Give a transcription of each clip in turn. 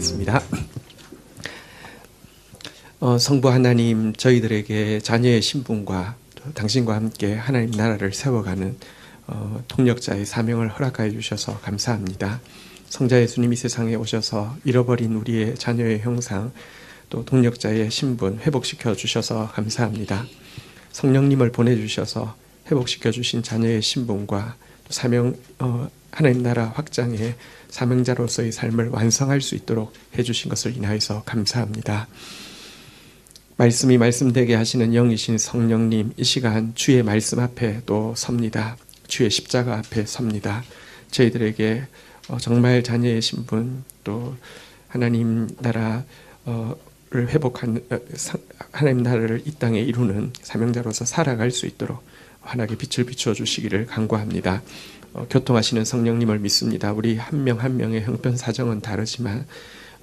기도하겠습니다. 성부 하나님, 저희들에게 자녀의 신분과 당신과 함께 하나님 나라를 세워가는 통역자의 사명을 허락하여 주셔서 감사합니다. 성자 예수님이 세상에 오셔서 잃어버린 우리의 자녀의 형상, 또 통역자의 신분 회복시켜 주셔서 감사합니다. 성령님을 보내주셔서 회복시켜 주신 자녀의 신분과 사명, 하나님 나라 확장의 사명자로서의 삶을 완성할 수 있도록 해주신 것을 인하여서 감사합니다. 말씀이 말씀되게 하시는 영이신 성령님, 이 시간 주의 말씀 앞에 또 섭니다. 주의 십자가 앞에 섭니다. 저희들에게 정말 자녀의 신분, 또 하나님 나라를 회복하는, 하나님 나라를 이 땅에 이루는 사명자로서 살아갈 수 있도록 환하게 빛을 비추어 주시기를 간구합니다. 교통하시는 성령님을 믿습니다. 우리 한 명 한 명의 형편 사정은 다르지만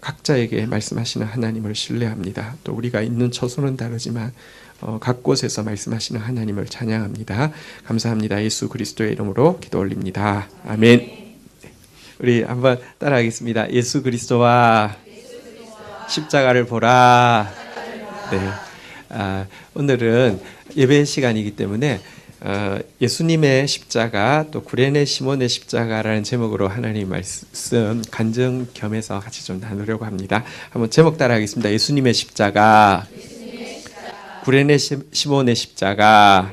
각자에게 말씀하시는 하나님을 신뢰합니다. 또 우리가 있는 처소는 다르지만 각 곳에서 말씀하시는 하나님을 찬양합니다. 감사합니다. 예수 그리스도의 이름으로 기도 올립니다. 아멘. 우리 한번 따라하겠습니다. 예수 그리스도와 십자가를 보라. 네. 오늘은 예배 시간이기 때문에 예수님의 십자가, 또 구레네 시몬의 십자가라는 제목으로 하나님 말씀 간증 겸해서 같이 좀 나누려고 합니다. 한번 제목 따라하겠습니다. 예수님의 십자가, 구레네 시몬의 십자가.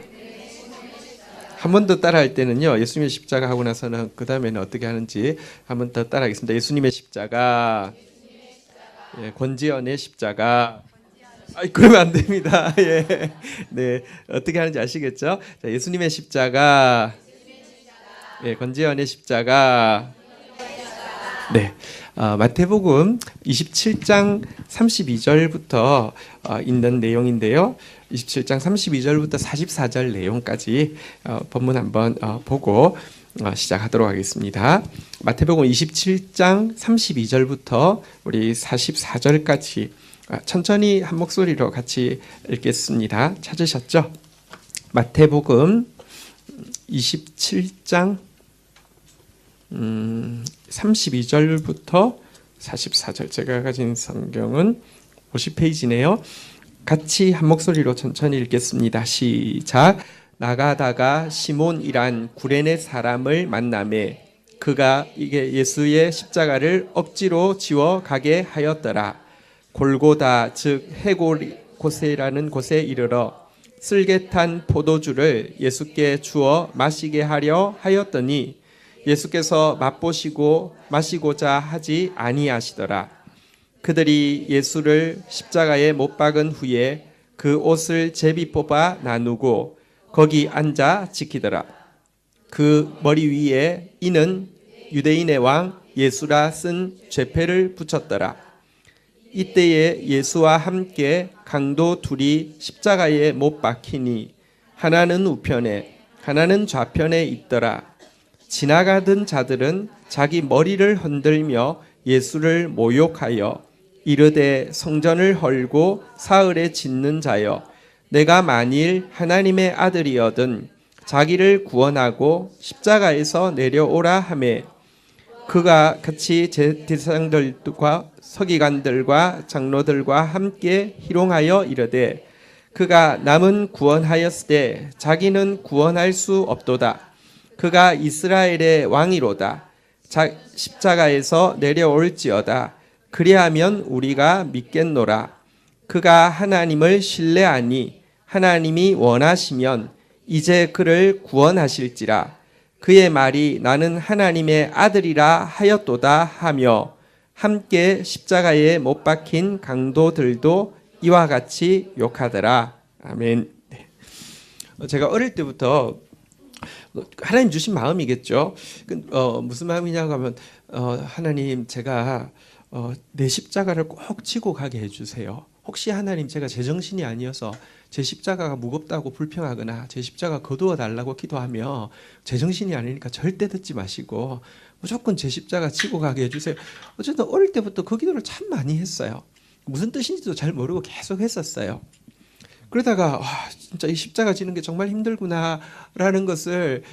한 번 더 따라할 때는요, 예수님의 십자가 하고 나서는 그 다음에는 어떻게 하는지 한 번 더 따라하겠습니다. 예수님의 십자가, 예, 권지연의 십자가. 그러면 안 됩니다. 예. 네. 어떻게 하는지 아시겠죠? 자, 예수님의 십자가, 예, 권지연의 십자가. 네. 마태복음 27장 32절부터 있는 내용인데요. 27장 32절부터 44절 내용까지 본문 한번 보고 시작하도록 하겠습니다. 마태복음 27장 32절부터 우리 44절까지 천천히 한 목소리로 같이 읽겠습니다. 찾으셨죠? 마태복음 27장 32절부터 44절. 제가 가진 성경은 50페이지네요. 같이 한 목소리로 천천히 읽겠습니다. 시작. 나가다가 시몬이란 구레네 사람을 만나매 그가 이게 예수의 십자가를 억지로 지워 가게 하였더라. 골고다 즉 해골곳이라는 곳에 이르러 쓸개탄 포도주를 예수께 주어 마시게 하려 하였더니 예수께서 맛보시고 마시고자 하지 아니하시더라. 그들이 예수를 십자가에 못 박은 후에 그 옷을 제비 뽑아 나누고 거기 앉아 지키더라. 그 머리 위에 이는 유대인의 왕 예수라 쓴 죄패를 붙였더라. 이때에 예수와 함께 강도 둘이 십자가에 못 박히니 하나는 우편에 하나는 좌편에 있더라. 지나가던 자들은 자기 머리를 흔들며 예수를 모욕하여 이르되 성전을 헐고 사흘에 짓는 자여 내가 만일 하나님의 아들이어든 자기를 구원하고 십자가에서 내려오라 하매 그가 같이 대제사장들과 서기관들과 장로들과 함께 희롱하여 이르되 그가 남은 구원하였으되 자기는 구원할 수 없도다. 그가 이스라엘의 왕이로다. 십자가에서 내려올지어다. 그리하면 우리가 믿겠노라. 그가 하나님을 신뢰하니 하나님이 원하시면 이제 그를 구원하실지라. 그의 말이 나는 하나님의 아들이라 하였도다 하며 함께 십자가에 못 박힌 강도들도 이와 같이 욕하더라. 아멘. 제가 어릴 때부터 하나님 주신 마음이겠죠. 무슨 마음이냐고 하면 하나님 제가 내 십자가를 꼭 지고 가게 해주세요. 혹시 하나님 제가 제정신이 아니어서 제 십자가가 무겁다고 불평하거나 제 십자가 거두어 달라고 기도하며 제정신이 아니니까 절대 듣지 마시고 무조건 제 십자가 지고 가게 해주세요. 어쨌든 어릴 때부터 그 기도를 참 많이 했어요. 무슨 뜻인지도 잘 모르고 계속 했었어요. 그러다가 진짜 이 십자가 지는 게 정말 힘들구나라는 것을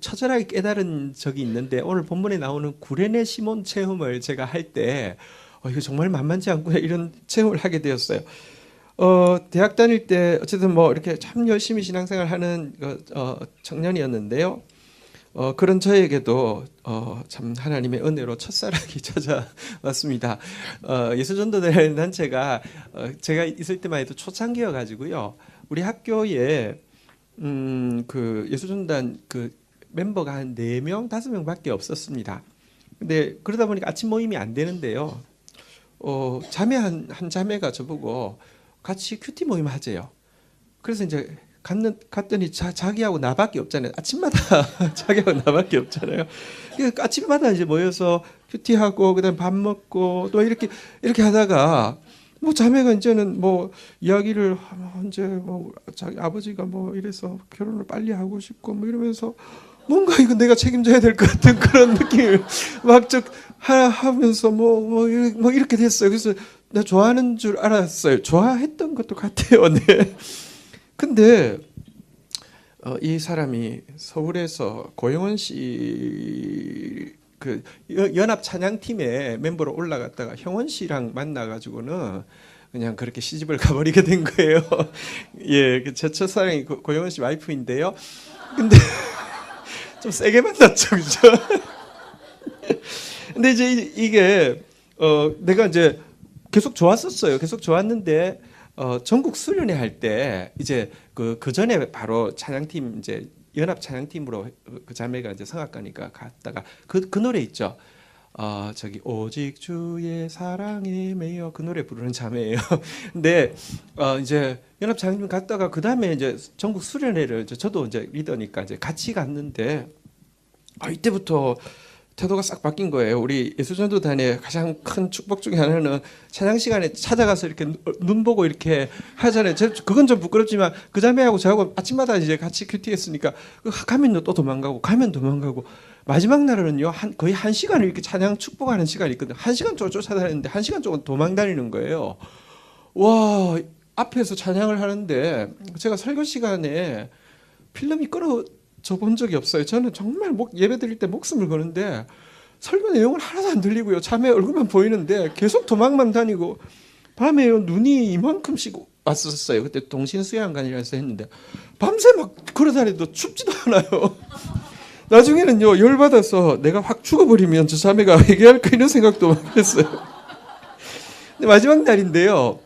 처절하게 깨달은 적이 있는데 오늘 본문에 나오는 구레네 시몬 체험을 제가 할 때 이거 정말 만만치 않구나 이런 체험을 하게 되었어요. 대학 다닐 때 어쨌든 뭐 이렇게 참 열심히 신앙생활하는 청년이었는데요. 그런 저에게도 참 하나님의 은혜로 첫사랑이 찾아왔습니다. 예수전도대 단체가 제가 있을 때만 해도 초창기여 가지고요. 우리 학교에 그 예수전단 그 멤버가 한 4명, 5명밖에 없었습니다. 근데 그러다 보니까 아침 모임이 안 되는데요. 자매 한 자매가 저보고 같이 큐티 모임 하재요. 그래서 이제 갔더니 자기하고 나밖에 없잖아요. 아침마다 자기하고 나밖에 없잖아요. 그러니까 아침마다 이제 모여서 큐티하고 그다음 밥 먹고 또 이렇게 하다가 뭐 자매가 이제는 뭐 이야기를 이제 뭐 자기 아버지가 뭐 이래서 결혼을 빨리 하고 싶고 뭐 이러면서 뭔가 이거 내가 책임져야 될 것 같은 그런 느낌을 막 하면서 뭐 이렇게 됐어요. 그래서 나 좋아하는 줄 알았어요. 좋아했던 것도 같아요. 네. 근데 이 사람이 서울에서 고영원 씨 그 연합 찬양팀의 멤버로 올라갔다가 형원 씨랑 만나가지고는 그냥 그렇게 시집을 가버리게 된 거예요. 예, 제 첫사랑이 고영원 씨 와이프인데요. 근데 좀 세게 만났죠, 그죠? 근데 이제 이게 내가 이제 계속 좋았었어요. 계속 좋았는데 전국 수련회 할 때 이제 그 전에 바로 찬양팀 이제 연합 찬양팀으로 그 자매가 이제 성악가니까 갔다가 그 노래 있죠. 저기 오직 주의 사랑에 매여 그 노래 부르는 자매예요. 근데 이제 연합 찬양팀 갔다가 그 다음에 이제 전국 수련회를 저도 이제 리더니까 이제 같이 갔는데 이때부터 태도가 싹 바뀐 거예요. 우리 예수전도단의 가장 큰 축복 중에 하나는 찬양 시간에 찾아가서 이렇게 눈 보고 이렇게 하잖아요. 그건 좀 부끄럽지만 그 자매하고 저하고 아침마다 이제 같이 큐티했으니까 가면 또 도망가고 가면 도망가고 마지막 날은요 거의 1시간을 이렇게 찬양 축복하는 시간이 있거든요. 1시간 쪽을 쫓아다니는데 1시간 쪽은 도망다니는 거예요. 와, 앞에서 찬양을 하는데 제가 설교 시간에 필름이 끊어져 본 적이 없어요. 저는 정말 예배 드릴 때 목숨을 거는데 설교 내용은 하나도 안 들리고요. 자매 얼굴만 보이는데 계속 도망만 다니고 밤에요 눈이 이만큼씩 왔었어요. 그때 동신수양관이라서 했는데 밤새 막 걸어다니도 춥지도 않아요. 나중에는요 열받아서 내가 확 죽어버리면 저 자매가 회개할까 이런 생각도 막 했어요. 근데 마지막 날인데요.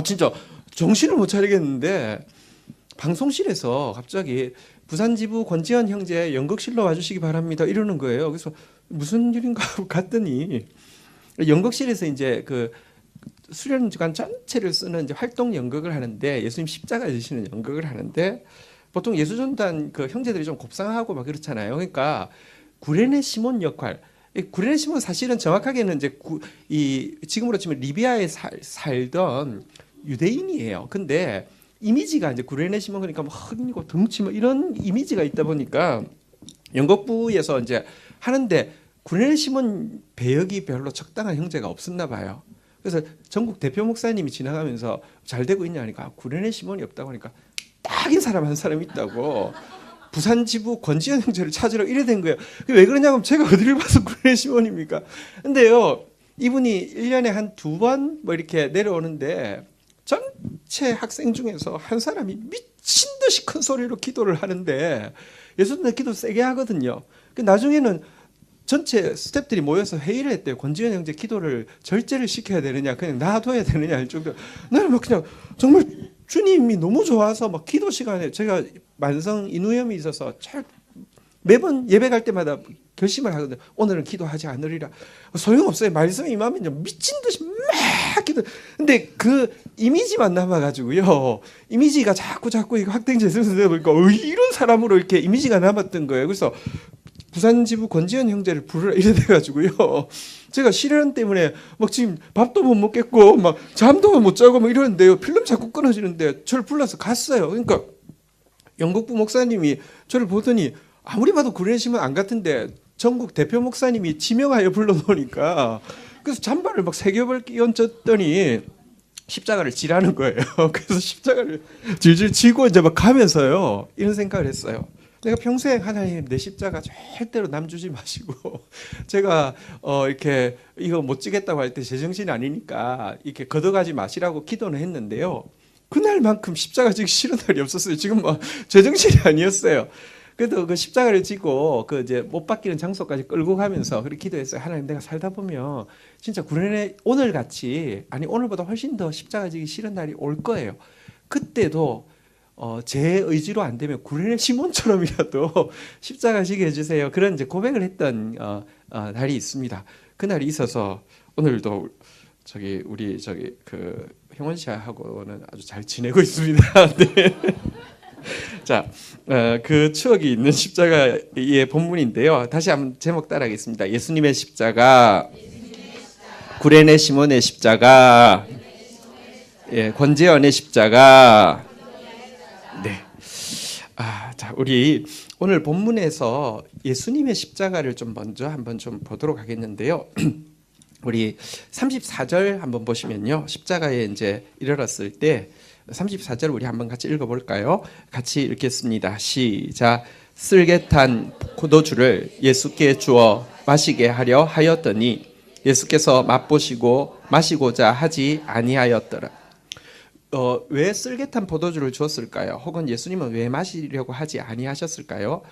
진짜 정신을 못 차리겠는데 방송실에서 갑자기 부산 지부 권지현 형제 연극실로 와주시기 바랍니다 이러는 거예요. 그래서 무슨 일인가 하고 갔더니 연극실에서 이제 그 수련주간 전체를 쓰는 이제 활동 연극을 하는데 예수님 십자가 지시는 연극을 하는데 보통 예수전단 그 형제들이 좀 곱상하고 막 그렇잖아요. 그러니까 구레네 시몬 역할. 구레네 시몬 사실은 정확하게는 이제 지금으로 치면 리비아에 살던 유대인이에요. 근데 이미지가 이제 구레네 시몬 그러니까 뭐 흑이고 덩치 뭐 이런 이미지가 있다 보니까 연극부에서 이제 하는데 구레네 시몬 배역이 별로 적당한 형제가 없었나 봐요. 그래서 전국 대표 목사님이 지나가면서 잘 되고 있냐 하니까 구레네 시몬이 없다고 하니까 딱인 사람 한 사람 있다고 부산 지부 권지현 형제를 찾으러 이래 된 거예요. 왜 그러냐면 제가 어디를 봐서 구레네 시몬입니까? 근데요 이분이 1년에 한 2번 뭐 이렇게 내려오는데 전체 학생 중에서 한 사람이 미친 듯이 큰 소리로 기도를 하는데 예수님은 기도 세게 하거든요. 나중에는 전체 스태프들이 모여서 회의를 했대요. 권지현 형제 기도를 절제를 시켜야 되느냐 그냥 놔둬야 되느냐 할 정도로 나는 막 그냥 정말 주님이 너무 좋아서 막 기도 시간에 제가 만성 인후염이 있어서 매번 예배 갈 때마다 결심을 하거든요. 오늘은 기도하지 않으리라. 소용없어요. 말씀이 임하면 미친 듯이 막 기도. 근데 그 이미지만 남아가지고요. 이미지가 자꾸 이거 확대돼서 되다 보니까 이런 사람으로 이렇게 이미지가 남았던 거예요. 그래서 부산 지부 권지현 형제를 부르라 이래 돼가지고요. 제가 시련 때문에 막 지금 밥도 못 먹겠고 막 잠도 못 자고 막 이러는데요. 필름 자꾸 끊어지는데 저를 불러서 갔어요. 그러니까 영국부 목사님이 저를 보더니 아무리 봐도 구레시면 안 같은데 전국 대표 목사님이 지명하여 불러놓으니까 그래서 잠바를 막 3겹을 끼얹었더니 십자가를 지라는 거예요. 그래서 십자가를 질질 지고 이제 막 가면서요. 이런 생각을 했어요. 내가 평생 하나님 내 십자가 절대로 남주지 마시고 제가 이렇게 이거 못 지겠다고 할 때 제정신이 아니니까 이렇게 걷어가지 마시라고 기도는 했는데요. 그날만큼 십자가 지기 싫은 날이 없었어요. 지금 뭐 제정신이 아니었어요. 그래도 그 십자가를 지고 그 이제 못 박히는 장소까지 끌고 가면서 그렇게 기도했어요. 하나님, 내가 살다 보면 진짜 구련의 오늘 같이, 아니 오늘보다 훨씬 더 십자가 지기 싫은 날이 올 거예요. 그때도 제 의지로 안 되면 구련의 시몬처럼이라도 십자가 지게 해주세요. 그런 이제 고백을 했던 날이 있습니다. 그날이 있어서 오늘도 우리 그 형원 씨하고는 아주 잘 지내고 있습니다. 네. 자, 그 추억이 있는 십자가의 본문인데요. 다시 한번 제목 따라하겠습니다. 예수님의 십자가, 구레네 시몬의 십자가, 예, 권재현의 십자가. 네. 자, 우리 오늘 본문에서 예수님의 십자가를 좀 먼저 한번 좀 보도록 하겠는데요. 우리 34절 한번 보시면요. 십자가에 이제 이르렀을 때 34절 우리 한번 같이 읽어볼까요? 같이 읽겠습니다. 시작. 쓸개탄 포도주를 예수께 주어 마시게 하려 하였더니 예수께서 맛보시고 마시고자 하지 아니하였더라. 왜 쓸개탄 포도주를 주었을까요? 혹은 예수님은 왜 마시려고 하지 아니하셨을까요?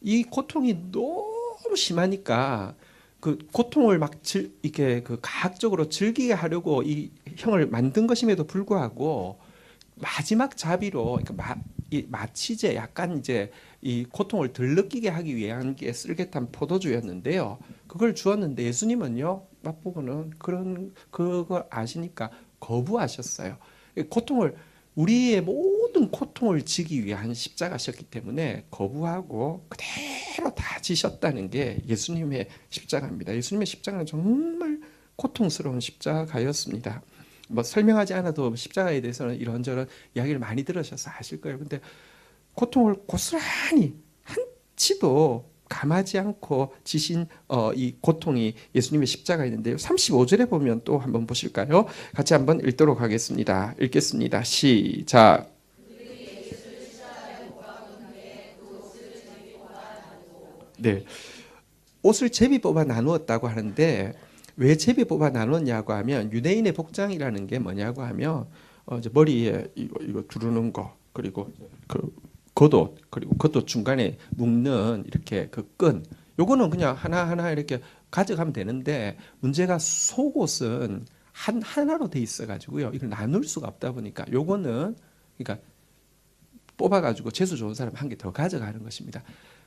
이 고통이 너무 심하니까 그 고통을 막 이렇게 그 가학적으로 즐기게 하려고 이 형을 만든 것임에도 불구하고 마지막 자비로, 그러니까 마치제, 약간 이제 이 고통을 덜 느끼게 하기 위한 게 쓸개탄 포도주였는데요. 그걸 주었는데 예수님은요, 맛보고는 그걸 아시니까 거부하셨어요. 고통을, 우리의 모든 고통을 지기 위한 십자가셨기 때문에 거부하고 그대로 다 지셨다는 게 예수님의 십자가입니다. 예수님의 십자가는 정말 고통스러운 십자가였습니다. 뭐 설명하지 않아도 십자가에 대해서는 이런저런 이야기를 많이 들으셔서 아실 거예요. 근데 고통을 고스란히 한치도 감하지 않고 지신 이 고통이 예수님의 십자가였는데요. 35절에 보면 또 한번 보실까요? 같이 한번 읽도록 하겠습니다. 읽겠습니다. 시작. 네, 옷을 제비 뽑아 나누었다고 하는데 왜 제비 뽑아 나눴냐고 하면 유대인의 복장이라는 게 뭐냐고 하면 이제 머리에 이거 두르는 거, 그리고 그 겉옷, 그리고 겉옷 중간에 묶는 이렇게 그 끈, 요거는 그냥 하나하나 이렇게 가져가면 되는데 문제가 속옷은 하나로 돼 있어 가지고요. 이걸 나눌 수가 없다 보니까 요거는 그러니까 뽑아 가지고 재수 좋은 사람 한 개 더 가져가는 것입니다.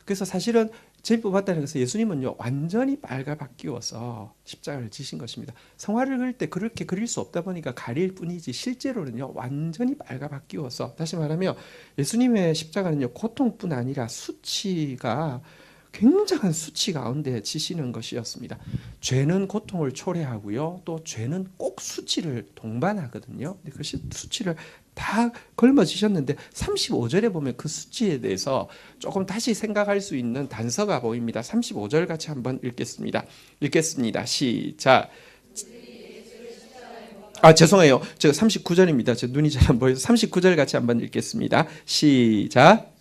그래서 사실은 제비 뽑았다는 것은 예수님은요 완전히 빨가 바뀌어서 십자가를 지신 것입니다. 성화를 그릴 때 그렇게 그릴 수 없다 보니까 가릴 뿐이지 실제로는요 완전히 빨가 바뀌어서, 다시 말하면 예수님의 십자가는요 고통뿐 아니라 수치가, 굉장한 수치 가운데 지시는 것이었습니다. 죄는 고통을 초래하고요, 또 죄는 꼭 수치를 동반하거든요. 근데 그 수치를 다 걸머지셨는데 35절에 보면 그 수치에 대해서 조금 다시 생각할 수 있는 단서가 보입니다. 35절 같이 한번 읽겠습니다. 시작. 죄송해요. 제가 39절입니다. 제 눈이 잘 안 보여서 39절 같이 한번 읽겠습니다. 시작.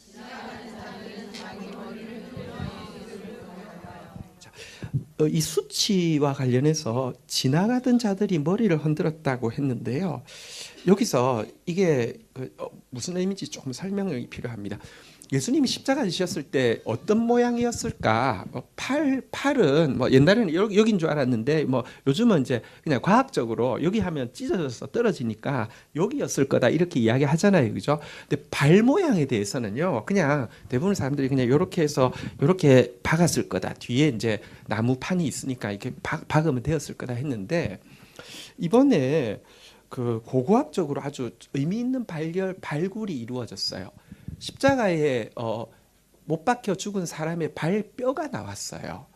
이 수치와 관련해서 지나가던 자들이 머리를 흔들었다고 했는데요. 여기서 이게 무슨 의미인지 조금 설명이 필요합니다. 예수님이 십자가 지셨을 때 어떤 모양이었을까? 팔은 뭐 옛날에는 여긴 줄 알았는데 뭐 요즘은 이제 그냥 과학적으로 여기 하면 찢어져서 떨어지니까 여기였을 거다 이렇게 이야기하잖아요, 그죠? 근데 발 모양에 대해서는요, 그냥 대부분 사람들이 그냥 이렇게 해서 이렇게 박았을 거다. 뒤에 이제 나무 판이 있으니까 이렇게 박으면 되었을 거다 했는데 이번에 그 고고학적으로 아주 의미 있는 발굴이 이루어졌어요. 십자가에 못 박혀 죽은 사람의 발뼈가 나왔어요.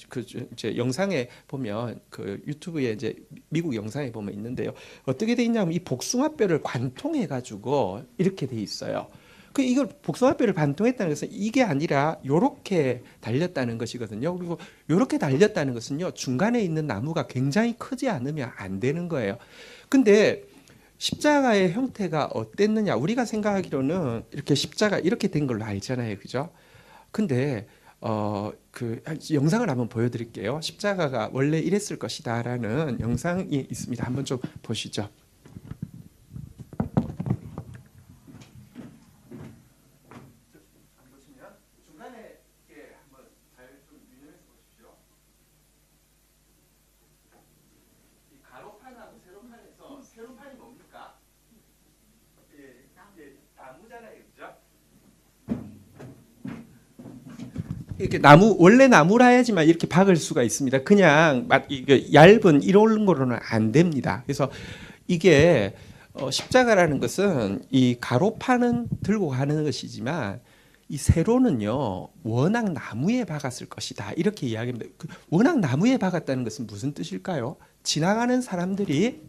그 이제 영상에 보면 그 유튜브에 이제 미국 영상에 보면 있는데요. 어떻게 돼 있냐면 이 복숭아뼈를 관통해 가지고 이렇게 돼 있어요. 그 이걸 복숭아뼈를 관통했다는 것은 이게 아니라 요렇게 달렸다는 것이거든요. 그리고 요렇게 달렸다는 것은요, 중간에 있는 나무가 굉장히 크지 않으면 안 되는 거예요. 근데 십자가의 형태가 어땠느냐? 우리가 생각하기로는 이렇게 십자가 이렇게 된 걸로 알잖아요, 그죠? 근데 그 영상을 한번 보여드릴게요. 십자가가 원래 이랬을 것이다라는 영상이 있습니다. 한번 좀 보시죠. 이렇게 나무 원래 나무라 해야지만 이렇게 박을 수가 있습니다. 그냥 이게 얇은 이런 거로는 안 됩니다. 그래서 이게 십자가라는 것은 이 가로판은 들고 가는 것이지만 이 세로는요 워낙 나무에 박았을 것이다 이렇게 이야기합니다. 워낙 나무에 박았다는 것은 무슨 뜻일까요? 지나가는 사람들이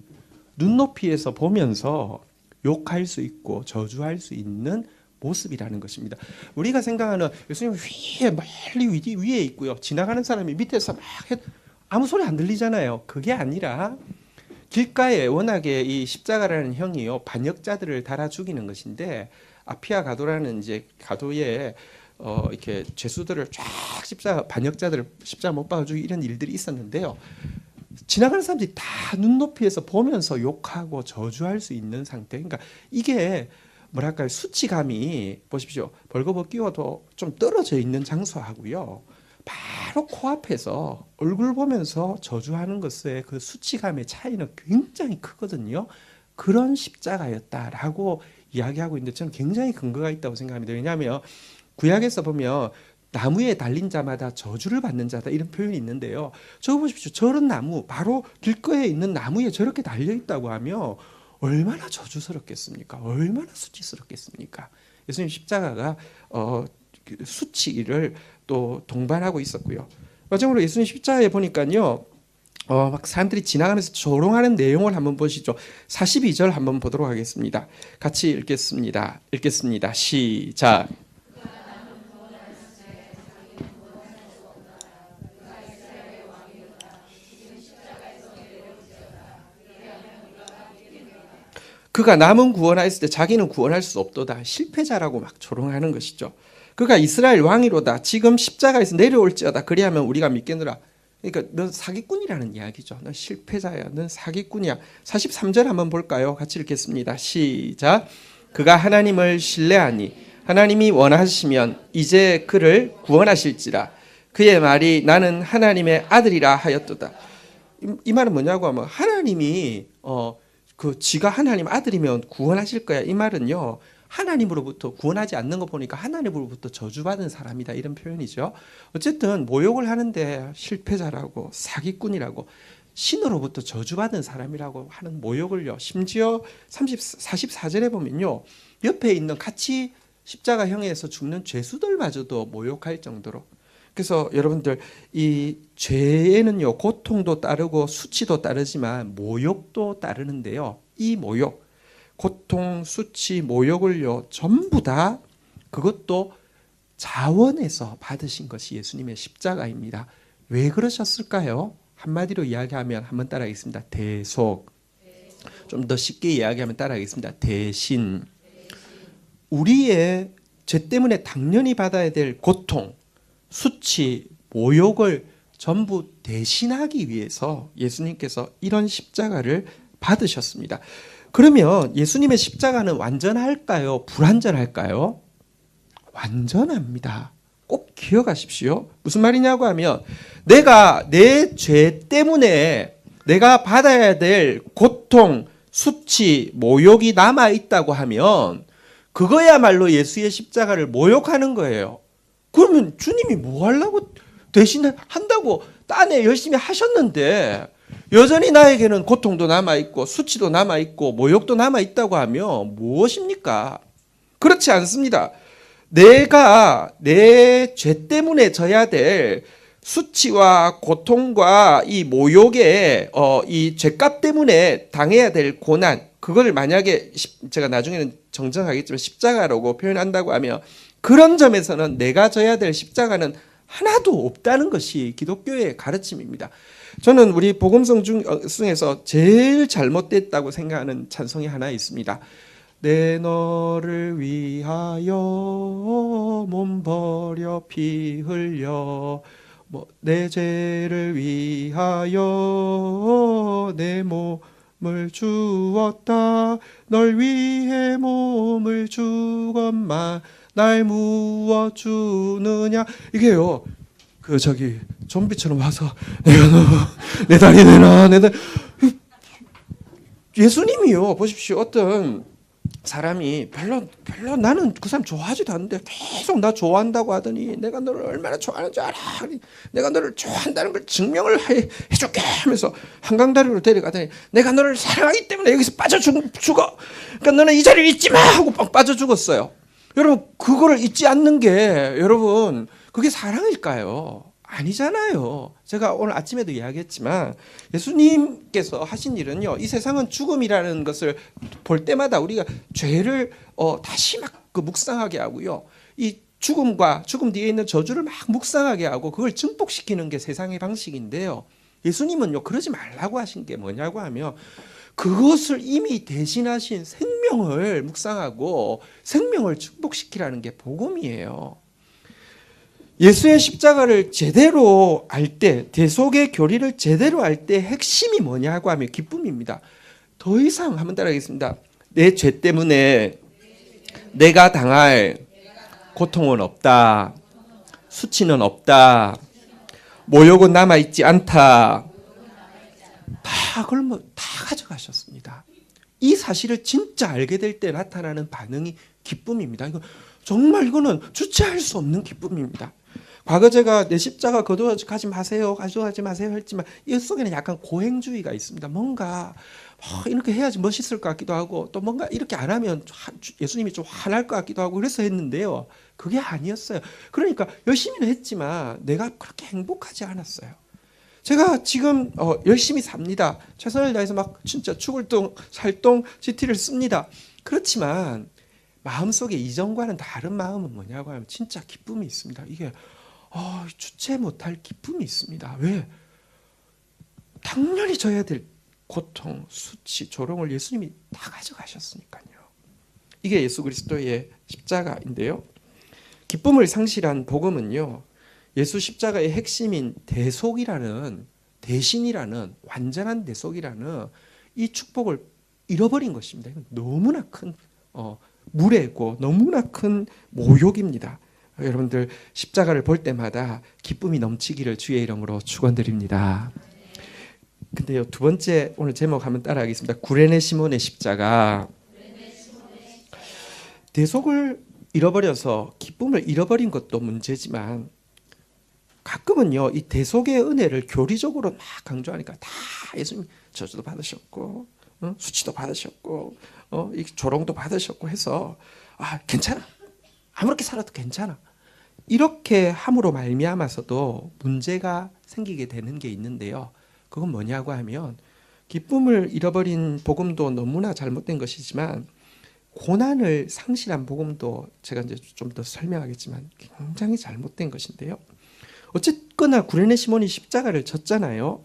눈높이에서 보면서 욕할 수 있고 저주할 수 있는 모습이라는 것입니다. 우리가 생각하는 예수님 위에 멀리 위에 있고요. 지나가는 사람이 밑에서 막 아무 소리 안 들리잖아요. 그게 아니라 길가에 워낙에 이 십자가라는 형이요 반역자들을 달아 죽이는 것인데 아피아 가도라는 이제 가도에 이렇게 죄수들을 쫙 반역자들을 십자가 못 박아 죽이 이런 일들이 있었는데요. 지나가는 사람들이 다 눈높이에서 보면서 욕하고 저주할 수 있는 상태. 그러니까 이게 뭐랄까요 수치감이 보십시오. 벌거벗 끼워도 좀 떨어져 있는 장소하고요. 바로 코앞에서 얼굴 보면서 저주하는 것의 그 수치감의 차이는 굉장히 크거든요. 그런 십자가였다라고 이야기하고 있는데 저는 굉장히 근거가 있다고 생각합니다. 왜냐하면 구약에서 보면 나무에 달린 자마다 저주를 받는 자다 이런 표현이 있는데요. 저거 보십시오. 저런 나무 바로 길거리에 있는 나무에 저렇게 달려 있다고 하면 얼마나 저주스럽겠습니까? 얼마나 수치스럽겠습니까? 예수님 십자가가 수치를 또 동반하고 있었고요. 마지막으로 예수님 십자가에 보니까요. 막 사람들이 지나가면서 조롱하는 내용을 한번 보시죠. 42절 한번 보도록 하겠습니다. 같이 읽겠습니다. 시작. 그가 남은 구원하였을 때 자기는 구원할 수 없도다. 실패자라고 막 조롱하는 것이죠. 그가 이스라엘 왕이로다. 지금 십자가에서 내려올지어다. 그리하면 우리가 믿겠노라. 그러니까 넌 사기꾼이라는 이야기죠. 넌 실패자야. 넌 사기꾼이야. 43절 한번 볼까요? 같이 읽겠습니다. 시작. 그가 하나님을 신뢰하니 하나님이 원하시면 이제 그를 구원하실지라. 그의 말이 나는 하나님의 아들이라 하였도다. 이 말은 뭐냐고 하면 하나님이 지가 하나님 아들이면 구원하실 거야. 이 말은요. 하나님으로부터 구원하지 않는 거 보니까 하나님으로부터 저주받은 사람이다. 이런 표현이죠. 어쨌든 모욕을 하는데 실패자라고 사기꾼이라고 신으로부터 저주받은 사람이라고 하는 모욕을요. 심지어 44절에 보면요. 옆에 있는 같이 십자가형에서 죽는 죄수들마저도 모욕할 정도로. 그래서 여러분들 이 죄에는요 고통도 따르고 수치도 따르지만 모욕도 따르는데요. 이 모욕, 고통, 수치, 모욕을요 전부 다 그것도 자원에서 받으신 것이 예수님의 십자가입니다. 왜 그러셨을까요? 한마디로 이야기하면 한번 따라하겠습니다. 대속. 좀 더 쉽게 이야기하면 따라하겠습니다. 대신. 우리의 죄 때문에 당연히 받아야 될 고통, 수치, 모욕을 전부 대신하기 위해서 예수님께서 이런 십자가를 받으셨습니다. 그러면 예수님의 십자가는 완전할까요? 불완전할까요? 완전합니다. 꼭 기억하십시오. 무슨 말이냐고 하면 내가 내 죄 때문에 내가 받아야 될 고통, 수치, 모욕이 남아있다고 하면 그거야말로 예수의 십자가를 모욕하는 거예요. 그러면 주님이 뭐 하려고 대신 한다고 딴에 열심히 하셨는데 여전히 나에게는 고통도 남아있고 수치도 남아있고 모욕도 남아있다고 하면 무엇입니까? 그렇지 않습니다. 내가 내 죄 때문에 져야 될 수치와 고통과 이 모욕의 이 죄값 때문에 당해야 될 고난, 그걸 만약에 제가 나중에는 정정하겠지만 십자가라고 표현한다고 하면 그런 점에서는 내가 져야 될 십자가는 하나도 없다는 것이 기독교의 가르침입니다. 저는 우리 복음성 중에서 제일 잘못됐다고 생각하는 찬송이 하나 있습니다. 내 너를 위하여 몸 버려 피 흘려 내 죄를 위하여 내 몸을 주었다. 널 위해 몸을 주건만 날 무엇 주느냐. 이게요, 좀비처럼 와서 내가 너 내 다리 내놔 내 다리. 예수님이요, 보십시오. 어떤 사람이 별로 나는 그 사람 좋아하지도 않는데 계속 나 좋아한다고 하더니 내가 너를 얼마나 좋아하는지 알아. 내가 너를 좋아한다는 걸 증명을 해줄게 하면서 한강다리로 데려가더니 내가 너를 사랑하기 때문에 여기서 빠져 죽어. 그러니까 너는 이 자리를 잊지 마 하고 뻥 빠져 죽었어요. 여러분, 그거를 잊지 않는 게 여러분 그게 사랑일까요? 아니잖아요. 제가 오늘 아침에도 이야기했지만 예수님께서 하신 일은요, 이 세상은 죽음이라는 것을 볼 때마다 우리가 죄를 다시 막 그 묵상하게 하고요, 이 죽음과 죽음 뒤에 있는 저주를 막 묵상하게 하고 그걸 증폭시키는 게 세상의 방식인데요, 예수님은요 그러지 말라고 하신 게 뭐냐고 하면 그것을 이미 대신하신 생명을 묵상하고 생명을 증폭시키라는 게 복음이에요. 예수의 십자가를 제대로 알 때, 대속의 교리를 제대로 알 때 핵심이 뭐냐고 하면 기쁨입니다. 더 이상 한번 따라하겠습니다. 내 죄 때문에 내가 당할 고통은 없다. 수치는 없다. 모욕은 남아있지 않다. 다 그걸 다 가져가셨습니다. 이 사실을 진짜 알게 될 때 나타나는 반응이 기쁨입니다. 이거는 주체할 수 없는 기쁨입니다. 과거 제가 내 십자가 가져가지 마세요 했지만 이 속에는 약간 고행주의가 있습니다. 뭔가 이렇게 해야지 멋있을 것 같기도 하고 또 뭔가 이렇게 안 하면 예수님이 좀 화날 것 같기도 하고 그래서 했는데요, 그게 아니었어요. 그러니까 열심히는 했지만 내가 그렇게 행복하지 않았어요. 제가 지금 열심히 삽니다. 최선을 다해서 막 진짜 죽을 똥 살똥 GT를 씁니다. 그렇지만 마음속에 이전과는 다른 마음은 뭐냐고 하면 진짜 기쁨이 있습니다. 이게 주체 못할 기쁨이 있습니다. 왜? 당연히 져야 될 고통, 수치, 조롱을 예수님이 다 가져가셨으니까요. 이게 예수 그리스도의 십자가인데요, 기쁨을 상실한 복음은요, 예수 십자가의 핵심인 대속이라는, 대신이라는, 완전한 대속이라는 이 축복을 잃어버린 것입니다. 이건 너무나 큰 무례고 너무나 큰 모욕입니다. 여러분들 십자가를 볼 때마다 기쁨이 넘치기를 주의 이름으로 축원드립니다. 근데요, 두 번째 오늘 제목 한번 따라하겠습니다. 구레네 시몬의 십자가. 대속을 잃어버려서 기쁨을 잃어버린 것도 문제지만 가끔은요, 이 대속의 은혜를 교리적으로 막 강조하니까 다 예수님 저주도 받으셨고 수치도 받으셨고 이 조롱도 받으셨고 해서 괜찮아, 아무렇게 살아도 괜찮아, 이렇게 함으로 말미암아서도 문제가 생기게 되는 게 있는데요, 그건 뭐냐고 하면 기쁨을 잃어버린 복음도 너무나 잘못된 것이지만 고난을 상실한 복음도 제가 이제 좀 더 설명하겠지만 굉장히 잘못된 것인데요, 어쨌거나 구레네 시몬이 십자가를 졌잖아요.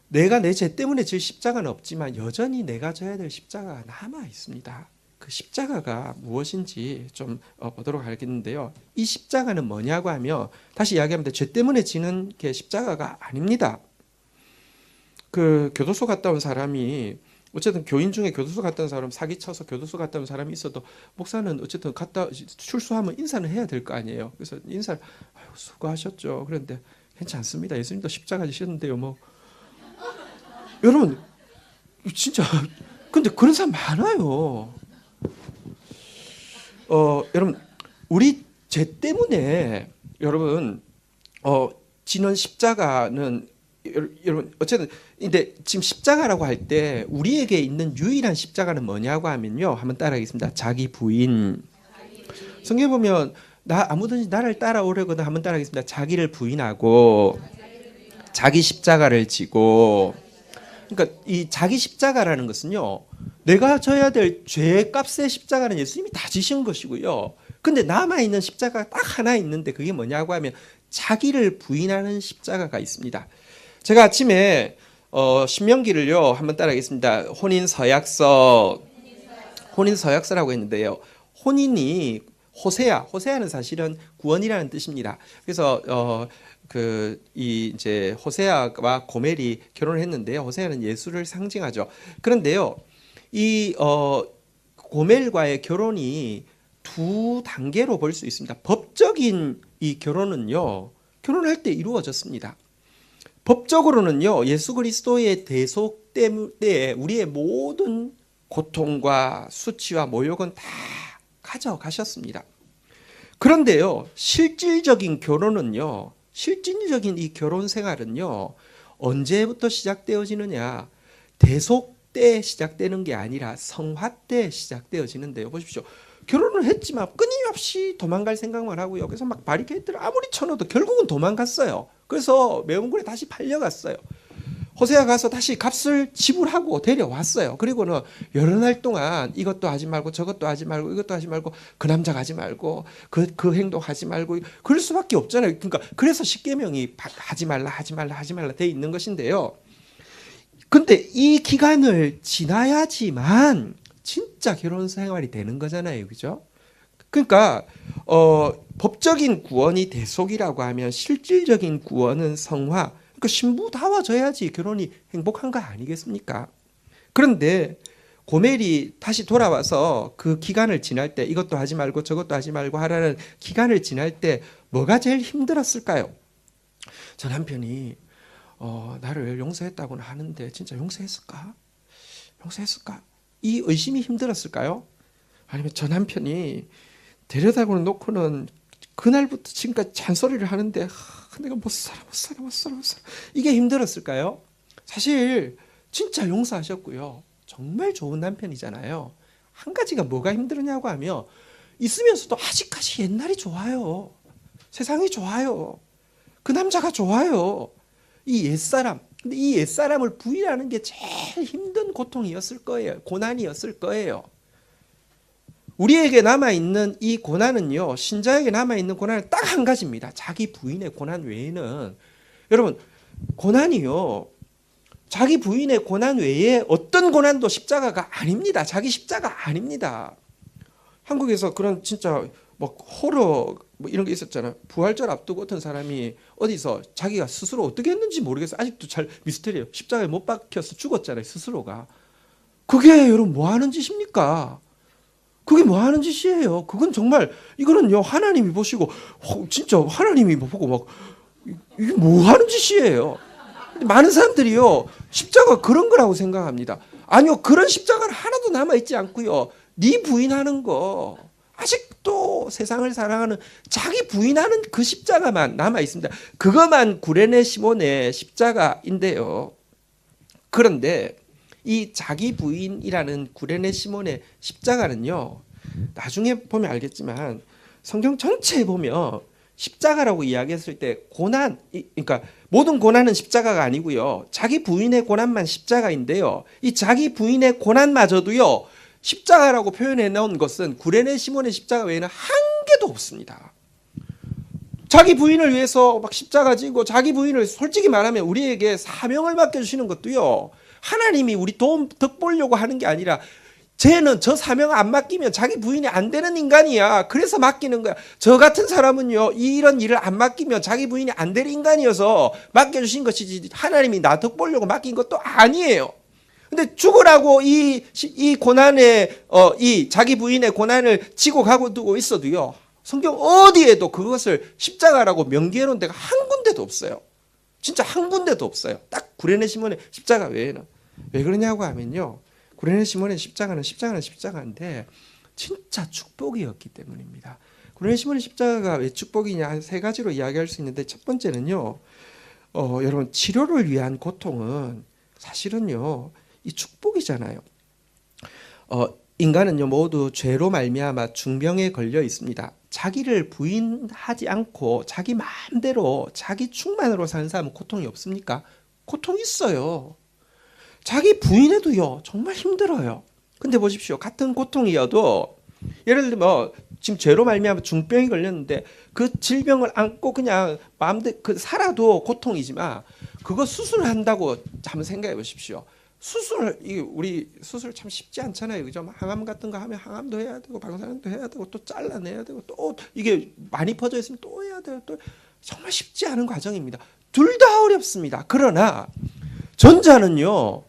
내가 내 죄 때문에 질 십자가는 없지만 여전히 내가 져야 될 십자가가 남아 있습니다. 그 십자가가 무엇인지 좀 보도록 하겠는데요, 이 십자가는 뭐냐고 하면 다시 이야기합니다. 죄 때문에 지는 게 십자가가 아닙니다. 그 교도소 갔다 온 사람이, 어쨌든 교인 중에 교도소 갔다 온 사람, 사기쳐서 교도소 갔다 온 사람이 있어도 목사는 어쨌든 갔다 출소하면 인사는 해야 될 거 아니에요. 그래서 인사를 수고하셨죠. 그런데 괜찮습니다. 예수님도 십자가 지셨는데요. 여러분 진짜 근데 그런 사람 많아요. 여러분 우리 죄 때문에 여러분 지는 십자가는 여러분 어쨌든 근데 지금 십자가라고 할 때 우리에게 있는 유일한 십자가는 뭐냐고 하면요, 한번 따라하겠습니다. 자기 부인. 성경에 보면 아무든지 나를 따라오려거나 한번 따라하겠습니다. 자기를 부인하고 자기 십자가를 지고. 그러니까 이 자기 십자가라는 것은요, 내가 져야 될 죄의 값의 십자가는 예수님이 다 지신 것이고요. 근데 남아있는 십자가가 딱 하나 있는데 그게 뭐냐고 하면 자기를 부인하는 십자가가 있습니다. 제가 아침에 신명기를요 한번 따라하겠습니다. 혼인 서약서 혼인 서약서라고 했는데요. 혼인이 호세아는 사실은 구원이라는 뜻입니다. 그래서 이제 호세아와 고멜이 결혼을 했는데요. 호세아는 예수를 상징하죠. 그런데요, 고멜과의 결혼이 두 단계로 볼 수 있습니다. 법적인 이 결혼은요, 결혼할 때 이루어졌습니다. 법적으로는요, 예수 그리스도의 대속 때문에 우리의 모든 고통과 수치와 모욕은 다 가져가셨습니다. 그런데요, 실질적인 결혼은요, 실질적인 이 결혼 생활은요, 언제부터 시작되어지느냐? 대속 때 시작되는 게 아니라 성화 때 시작되어지는데요. 보십시오. 결혼을 했지만 끊임없이 도망갈 생각만 하고요. 그래서 막 바리케이트를 아무리 쳐넣어도 결국은 도망갔어요. 그래서 매운굴에 다시 팔려갔어요. 호세아 가서 다시 값을 지불하고 데려왔어요. 그리고는 여러 날 동안 이것도 하지 말고 저것도 하지 말고 이것도 하지 말고 그 남자가 하지 말고 그 행동 하지 말고 그럴 수밖에 없잖아요. 그러니까 그래서 십계명이 하지 말라 돼 있는 것인데요. 근데 이 기간을 지나야지만 진짜 결혼 생활이 되는 거잖아요. 그죠? 그러니까 법적인 구원이 대속이라고 하면 실질적인 구원은 성화. 그러니까 신부다워져야지 결혼이 행복한 거 아니겠습니까? 그런데 고멜이 다시 돌아와서 그 기간을 지날 때 이것도 하지 말고 저것도 하지 말고 하라는 기간을 지날 때 뭐가 제일 힘들었을까요? 저 남편이 나를 용서했다고는 하는데 진짜 용서했을까? 이 의심이 힘들었을까요? 아니면 저 남편이 데려다가 놓고는 그날부터 지금까지 잔소리를 하는데 내가 못 살아. 이게 힘들었을까요? 사실 진짜 용서하셨고요. 정말 좋은 남편이잖아요. 한 가지가 뭐가 힘들냐고 하면 있으면서도 아직까지 옛날이 좋아요. 세상이 좋아요. 그 남자가 좋아요. 이 옛사람. 근데 이 옛사람을 부인하는 게 제일 힘든 고통이었을 거예요. 고난이었을 거예요. 우리에게 남아있는 이 고난은요, 신자에게 남아있는 고난은 딱 한 가지입니다. 자기 부인의 고난 외에는, 여러분, 고난이요, 자기 부인의 고난 외에 어떤 고난도 십자가가 아닙니다. 자기 십자가 아닙니다. 한국에서 그런 진짜 막 호러 뭐 이런 게 있었잖아요. 부활절 앞두고 어떤 사람이 어디서 자기가 스스로 어떻게 했는지 모르겠어요. 아직도 잘 미스터리예요. 십자가에 못 박혀서 죽었잖아요. 스스로가. 그게 여러분 뭐 하는 짓입니까? 그게 뭐 하는 짓이에요? 그건 정말 이거는요 하나님이 보시고 진짜 하나님이 보고 막 이게 뭐 하는 짓이에요? 많은 사람들이요 십자가 그런 거라고 생각합니다. 아니요, 그런 십자가는 하나도 남아 있지 않고요. 네 부인하는 거 아직도 세상을 사랑하는 자기 부인하는 그 십자가만 남아 있습니다. 그것만 구레네 시몬의 십자가인데요. 그런데 이 자기 부인이라는 구레네 시몬의 십자가는요, 나중에 보면 알겠지만 성경 전체에 보면 십자가라고 이야기했을 때 고난, 그러니까 모든 고난은 십자가가 아니고요, 자기 부인의 고난만 십자가인데요, 이 자기 부인의 고난마저도요 십자가라고 표현해 놓은 것은 구레네 시몬의 십자가 외에는 한 개도 없습니다. 자기 부인을 위해서 막 십자가 지고 자기 부인을 솔직히 말하면 우리에게 사명을 맡겨주시는 것도요, 하나님이 우리 덕 보려고 하는 게 아니라 쟤는 저 사명 안 맡기면 자기 부인이 안 되는 인간이야. 그래서 맡기는 거야. 저 같은 사람은요, 이런 일을 안 맡기면 자기 부인이 안 될 인간이어서 맡겨주신 것이지 하나님이 나 덕 보려고 맡긴 것도 아니에요. 근데 죽으라고 이 고난에 이 자기 부인의 고난을 지고 가고 두고 있어도요, 성경 어디에도 그것을 십자가라고 명기해 놓은 데가 한 군데도 없어요. 진짜 한 군데도 없어요. 딱 구레네 시몬의 십자가 외에는. 왜 그러냐고 하면요, 구레네 시몬의 십자가는 십자가인데 진짜 축복이었기 때문입니다. 구레네 시몬의 십자가가 왜 축복이냐, 세 가지로 이야기할 수 있는데, 첫 번째는요, 여러분 치료를 위한 고통은 사실은요 이 축복이잖아요. 인간은요 모두 죄로 말미암아 중병에 걸려 있습니다. 자기를 부인하지 않고 자기 마음대로 자기 충만으로 사는 사람은 고통이 없습니까? 고통이 있어요. 자기 부인해도요 정말 힘들어요. 근데 보십시오, 같은 고통이어도 예를 들면 지금 죄로 말미암아 중병이 걸렸는데 그 질병을 안고 그냥 마음대로 살아도 고통이지만, 그거 수술한다고 한번 생각해 보십시오. 우리 수술 참 쉽지 않잖아요. 그죠? 항암 같은 거 하면 항암도 해야 되고 방사능도 해야 되고 또 잘라내야 되고 또 이게 많이 퍼져 있으면 또 해야 돼요. 또 정말 쉽지 않은 과정입니다. 둘 다 어렵습니다. 그러나 전자는요,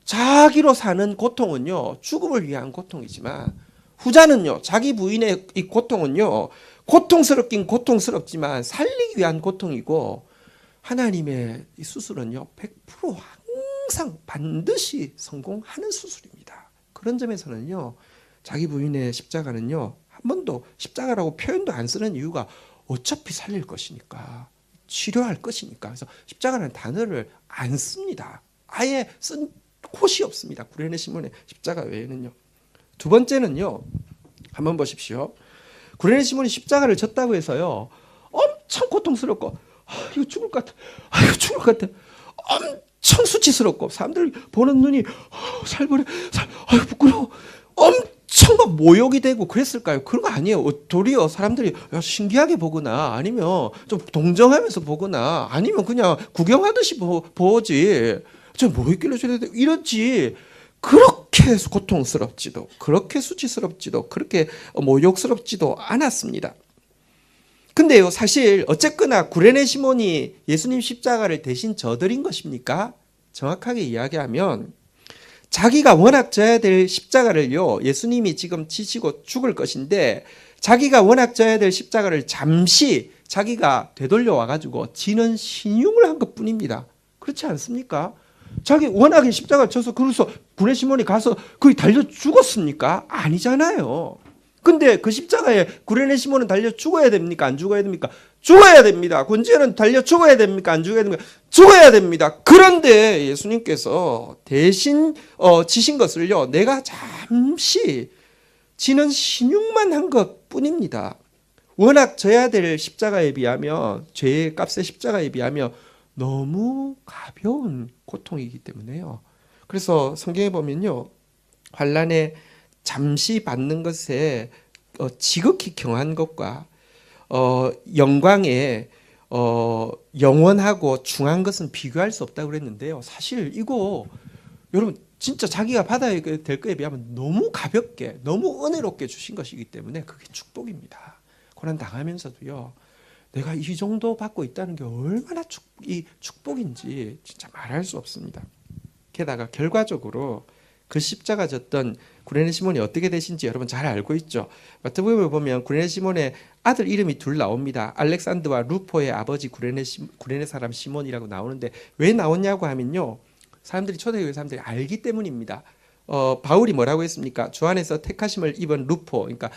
자기로 사는 고통은요, 죽음을 위한 고통이지만 후자는요, 자기 부인의 이 고통은요, 고통스럽긴 고통스럽지만 살리기 위한 고통이고, 하나님의 이 수술은요, 100% 항상 반드시 성공하는 수술입니다. 그런 점에서는요, 자기 부인의 십자가는요, 한 번도 십자가라고 표현도 안 쓰는 이유가 어차피 살릴 것이니까, 치료할 것이니까. 그래서 십자가라는 단어를 안 씁니다. 아예 쓴 곳이 없습니다. 구레네 시몬의 십자가 외에는요. 두 번째는요, 한번 보십시오. 구레네 시몬이 십자가를 졌다고 해서요, 엄청 고통스럽고, 이거 죽을 것 같아. 이거 죽을 것 같아. 엄청 수치스럽고, 사람들 보는 눈이, 살벌해, 부끄러워. 엄청 막 모욕이 되고 그랬을까요? 그런 거 아니에요. 도리어 사람들이 신기하게 보거나 아니면 좀 동정하면서 보거나 아니면 그냥 구경하듯이 보지. 저 뭐 있길래 저래 이렇지. 그렇게 고통스럽지도 그렇게 수치스럽지도 그렇게 모욕스럽지도 않았습니다. 근데요, 사실 어쨌거나 구레네 시몬이 예수님 십자가를 대신 져드린 것입니까? 정확하게 이야기하면 자기가 워낙 져야 될 십자가를요, 예수님이 지금 지시고 죽을 것인데 자기가 워낙 져야 될 십자가를 잠시 자기가 되돌려 와가지고 지는 신용을 한 것뿐입니다. 그렇지 않습니까? 자기 워낙에 십자가 져서 그래서 구레네 시몬이 가서 거기 달려 죽었습니까? 아니잖아요. 근데 그 십자가에 구레네 시몬은 달려 죽어야 됩니까? 안 죽어야 됩니까? 죽어야 됩니다. 권지현은 달려 죽어야 됩니까? 안 죽어야 됩니까? 죽어야 됩니다. 그런데 예수님께서 대신 지신 것을요, 내가 잠시 지는 신용만 한 것뿐입니다. 워낙 져야 될 십자가에 비하면, 죄의 값의 십자가에 비하면 너무 가벼운 고통이기 때문에요. 그래서 성경에 보면요, 환난에 잠시 받는 것에 지극히 경한 것과 영광에 영원하고 중한 것은 비교할 수 없다고 그랬는데요. 사실 이거 여러분 진짜 자기가 받아야 될 거에 비하면 너무 가볍게 너무 은혜롭게 주신 것이기 때문에 그게 축복입니다. 고난 당하면서도요, 내가 이 정도 받고 있다는 게 얼마나 축복인지 진짜 말할 수 없습니다. 게다가 결과적으로 그 십자가 졌던 구레네 시몬이 어떻게 되신지 여러분 잘 알고 있죠. 마태복음을 보면 구레네 시몬의 아들 이름이 둘 나옵니다. 알렉산드와 루포의 아버지 구레네 사람 시몬이라고 나오는데 왜 나오냐고 하면요, 사람들이 초대교회 사람들이 알기 때문입니다. 바울이 뭐라고 했습니까? 주 안에서 택하심을 입은 루포, 그러니까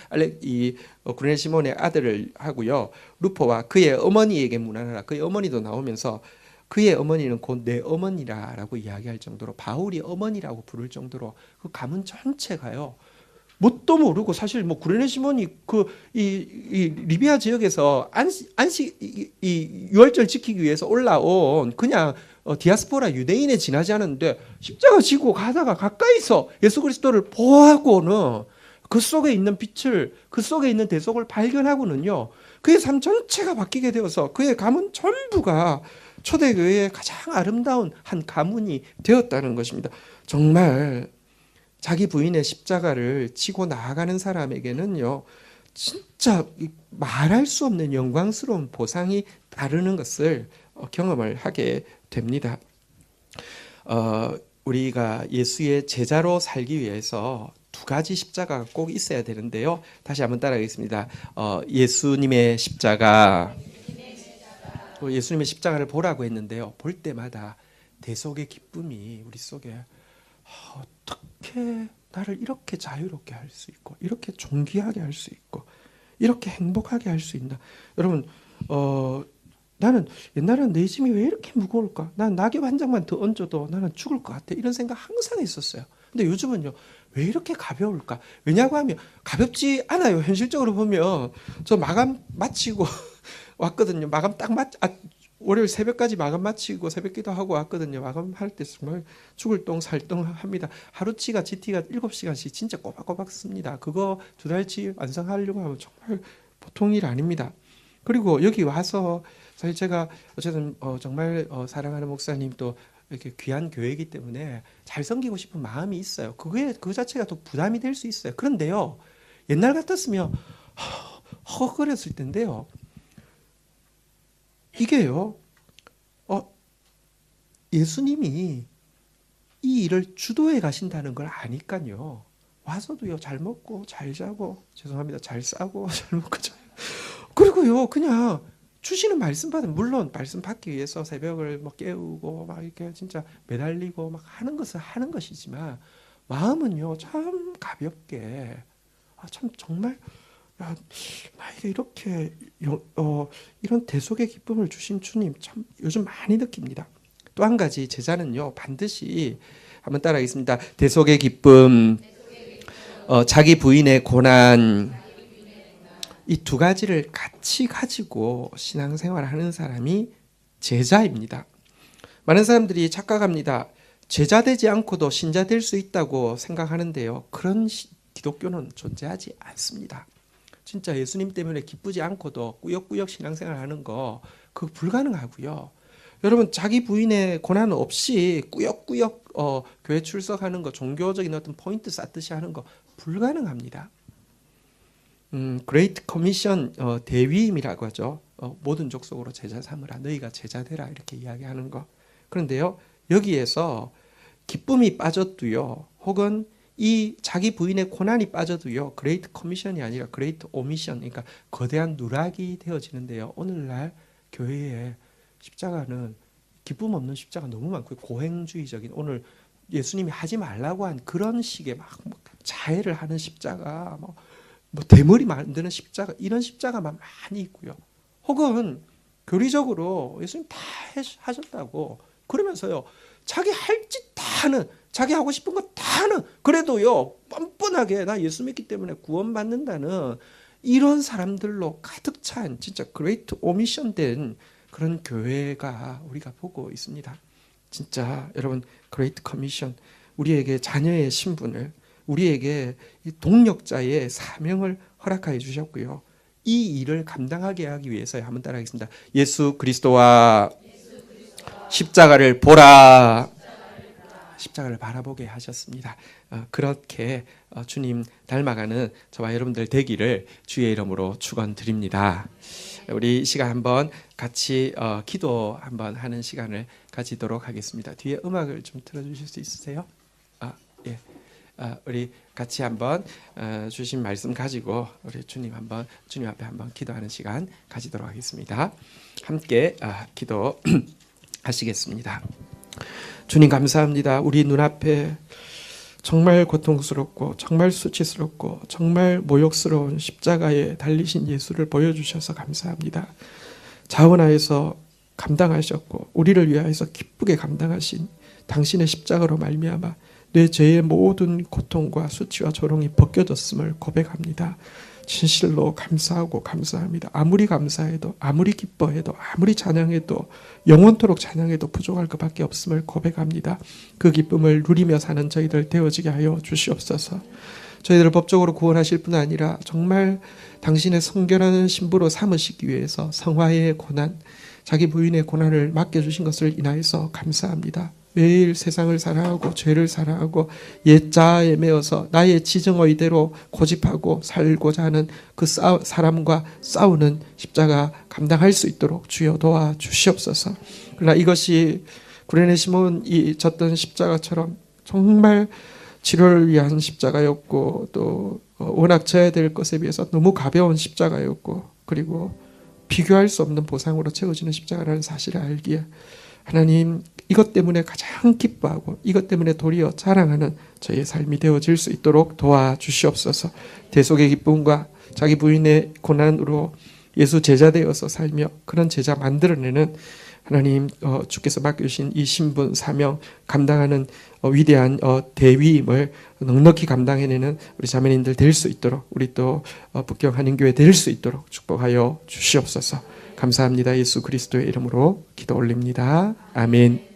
구레네 시몬의 아들을 하고요, 루포와 그의 어머니에게 문안하라. 그의 어머니도 나오면서 그의 어머니는 곧 내 어머니라라고 이야기할 정도로, 바울이 어머니라고 부를 정도로 그 가문 전체가요, 뭣도 모르고, 사실 뭐 구레네 시몬이 이 리비아 지역에서 유월절 지키기 위해서 올라온 그냥 디아스포라 유대인에 지나지 않았는데 십자가 지고 가다가 가까이서 예수 그리스도를 보아하고는 그 속에 있는 빛을, 그 속에 있는 대속을 발견하고는요, 그의 삶 전체가 바뀌게 되어서 그의 가문 전부가 초대교회의 가장 아름다운 한 가문이 되었다는 것입니다. 정말 자기 부인의 십자가를 지고 나아가는 사람에게는요, 진짜 말할 수 없는 영광스러운 보상이 따르는 것을 경험을 하게 됩니다. 우리가 예수의 제자로 살기 위해서 두 가지 십자가가 꼭 있어야 되는데요. 다시 한번 따라하겠습니다. 예수님의 십자가. 예수님의 십자가를 보라고 했는데요, 볼 때마다 대속의 기쁨이 우리 속에, 어떻게 나를 이렇게 자유롭게 할 수 있고 이렇게 존귀하게 할 수 있고 이렇게 행복하게 할 수 있나. 여러분, 나는 옛날에는 내 짐이 왜 이렇게 무거울까, 난 낙엽 한 장만 더 얹어도 나는 죽을 것 같아, 이런 생각 항상 했었어요. 근데 요즘은요, 왜 이렇게 가벼울까? 왜냐고 하면 가볍지 않아요. 현실적으로 보면 저 마감 마치고 왔거든요. 마감 딱 월요일 새벽까지 마감 마치고 새벽기도 하고 왔거든요. 마감할 때 정말 죽을 똥 살똥 합니다. 하루치가 GT가 7시간씩 진짜 꼬박꼬박 씁니다. 그거 2달치 완성하려고 하면 정말 보통 일 아닙니다. 그리고 여기 와서 사실 제가 어쨌든 정말 사랑하는 목사님, 또 이렇게 귀한 교회이기 때문에 잘 섬기고 싶은 마음이 있어요. 그 자체가 또 부담이 될 수 있어요. 그런데요, 옛날 같았으면 허거렸을 텐데요. 이게요, 예수님이 이 일을 주도해 가신다는 걸 아니까요. 와서도요, 잘 먹고 잘 자고, 죄송합니다, 잘 싸고 잘 먹고 잘, 그리고요, 그냥 주시는 말씀 받으면, 물론 말씀 받기 위해서 새벽을 뭐 깨우고 막 이렇게 진짜 매달리고 막 하는 것은 하는 것이지만, 마음은요 참 가볍게, 참 정말, 나에게 이렇게 이런 대속의 기쁨을 주신 주님 참 요즘 많이 느낍니다. 또 한 가지, 제자는요 반드시, 한번 따라하겠습니다. 대속의 기쁨, 자기 부인의 고난, 이 두 가지를 같이 가지고 신앙생활을 하는 사람이 제자입니다. 많은 사람들이 착각합니다. 제자 되지 않고도 신자 될 수 있다고 생각하는데요, 그런 기독교는 존재하지 않습니다. 진짜 예수님 때문에 기쁘지 않고도 꾸역꾸역 신앙생활 하는 거, 그거 불가능하고요. 여러분, 자기 부인의 고난 없이 꾸역꾸역 교회 출석하는 거, 종교적인 어떤 포인트 쌓듯이 하는 거 불가능합니다. 그레이트 커미션, 대위임이라고 하죠. 모든 족속으로 제자 삼으라, 너희가 제자 되라, 이렇게 이야기하는 거. 그런데요, 여기에서 기쁨이 빠져도요, 혹은 이 자기 부인의 고난이 빠져도요, 그레이트 커미션이 아니라 그레이트 오미션, 그러니까 거대한 누락이 되어지는데요. 오늘날 교회에 십자가는, 기쁨 없는 십자가 너무 많고, 고행주의적인, 오늘 예수님이 하지 말라고 한 그런 식의 막 자해를 하는 십자가, 뭐 대머리 만드는 십자가, 이런 십자가만 많이 있고요. 혹은 교리적으로 예수님 다 하셨다고 그러면서요, 자기 할 짓 다 하는, 자기 하고 싶은 거 다 하는, 그래도요 뻔뻔하게 나 예수 믿기 때문에 구원받는다는 이런 사람들로 가득 찬, 진짜 그레이트 오미션 된 그런 교회가 우리가 보고 있습니다. 진짜 여러분, 그레이트 커미션, 우리에게 자녀의 신분을, 우리에게 동력자의 사명을 허락하여 주셨고요. 이 일을 감당하게 하기 위해서, 한번 따라하겠습니다. 예수 그리스도와 십자가를 보라. 십자가를 바라보게 하셨습니다. 그렇게 주님 닮아가는 저와 여러분들 되기를 주의 이름으로 축원드립니다. 우리 시간 한번 같이 기도 한번 하는 시간을 가지도록 하겠습니다. 뒤에 음악을 좀 틀어주실 수 있으세요? 예. 우리 같이 한번 주신 말씀 가지고 우리 주님 앞에 한번 기도하는 시간 가지도록 하겠습니다. 함께 기도하시겠습니다. 주님 감사합니다. 우리 눈앞에 정말 고통스럽고 정말 수치스럽고 정말 모욕스러운 십자가에 달리신 예수를 보여주셔서 감사합니다. 자원하여서 감당하셨고 우리를 위하여서 기쁘게 감당하신 당신의 십자가로 말미암아 내 죄의 모든 고통과 수치와 조롱이 벗겨졌음을 고백합니다. 진실로 감사하고 감사합니다. 아무리 감사해도, 아무리 기뻐해도, 아무리 찬양해도, 영원토록 찬양해도 부족할 것밖에 없음을 고백합니다. 그 기쁨을 누리며 사는 저희들 되어지게 하여 주시옵소서. 저희들을 법적으로 구원하실 뿐 아니라 정말 당신의 성결한 신부로 삼으시기 위해서 성화의 고난, 자기 부인의 고난을 맡겨주신 것을 인하여서 감사합니다. 매일 세상을 사랑하고 죄를 사랑하고 옛자아에 매어서 나의 지정의대로 고집하고 살고자 하는 그 사람과 싸우는 십자가 감당할 수 있도록 주여 도와주시옵소서. 그러나 이것이 구레네 시몬이 졌던 십자가처럼 정말 치료를 위한 십자가였고, 또 워낙 져야 될 것에 비해서 너무 가벼운 십자가였고, 그리고 비교할 수 없는 보상으로 채워지는 십자가라는 사실을 알기에 하나님, 이것 때문에 가장 기뻐하고 이것 때문에 도리어 자랑하는 저희의 삶이 되어질 수 있도록 도와주시옵소서. 대속의 기쁨과 자기 부인의 고난으로 예수 제자 되어서 살며 그런 제자 만들어내는 하나님, 주께서 맡겨주신 이 신분 사명 감당하는 위대한 대위임을 넉넉히 감당해내는 우리 자매님들 될 수 있도록, 우리 또 북경 한인교회 될 수 있도록 축복하여 주시옵소서. 감사합니다. 예수 그리스도의 이름으로 기도 올립니다. 아멘.